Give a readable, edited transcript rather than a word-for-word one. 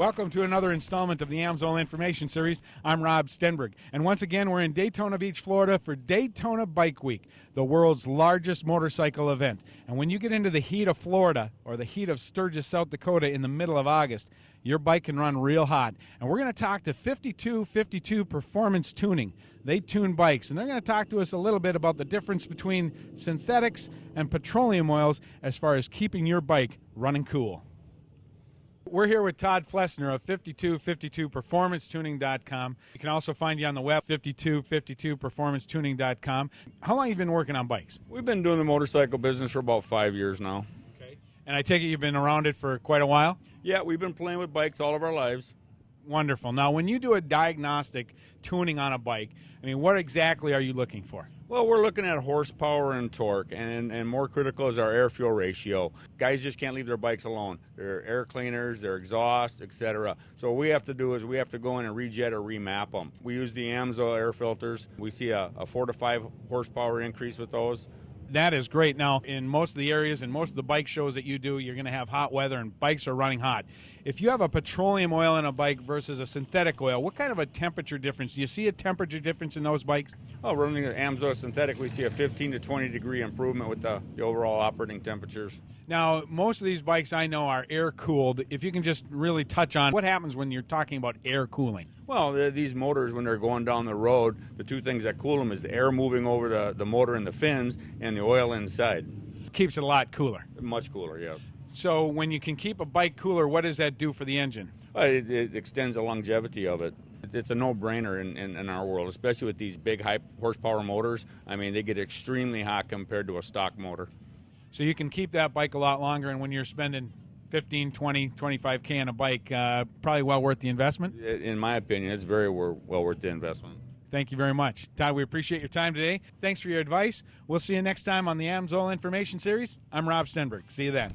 Welcome to another installment of the Amsoil Information Series. I'm Rob Stenberg, and once again we're in Daytona Beach, Florida for Daytona Bike Week, the world's largest motorcycle event. And when you get into the heat of Florida or the heat of Sturgis, South Dakota in the middle of August, your bike can run real hot. And we're going to talk to 5252 Performance Tuning. They tune bikes, and they're going to talk to us a little bit about the difference between synthetics and petroleum oils as far as keeping your bike running cool. We're here with Todd Flessner of 5252performancetuning.com. You can also find you on the web, 5252performancetuning.com. How long have you been working on bikes? We've been doing the motorcycle business for about 5 years now. Okay. And I take it you've been around it for quite a while? Yeah, we've been playing with bikes all of our lives. Wonderful. Now, when you do a diagnostic tuning on a bike, I mean, what exactly are you looking for? Well, we're looking at horsepower and torque, and more critical is our air-fuel ratio. Guys just can't leave their bikes alone. Their air cleaners, their exhaust, etc. So what we have to do is we have to go in and rejet or remap them. We use the Amsoil air filters. We see a 4 to 5 horsepower increase with those. That is great. Now, in most of the areas and most of the bike shows that you do, you're going to have hot weather and bikes are running hot. If you have a petroleum oil in a bike versus a synthetic oil, what kind of a temperature difference? Do you see a temperature difference in those bikes? Oh, running the Amsoil synthetic, we see a 15 to 20 degree improvement with the overall operating temperatures. Now, most of these bikes I know are air-cooled. If you can just really touch on what happens when you're talking about air cooling. Well, these motors, when they're going down the road, the two things that cool them is the air moving over the motor and the fins and the oil inside. Keeps it a lot cooler. Much cooler, yes. So when you can keep a bike cooler, what does that do for the engine? It extends the longevity of it. It's a no-brainer in our world, especially with these big high horsepower motors. I mean, they get extremely hot compared to a stock motor. So you can keep that bike a lot longer, and when you're spending 15, 20, 25K on a bike, probably well worth the investment? In my opinion, it's very well worth the investment. Thank you very much. Todd, we appreciate your time today. Thanks for your advice. We'll see you next time on the Amsoil Information Series. I'm Rob Stenberg. See you then.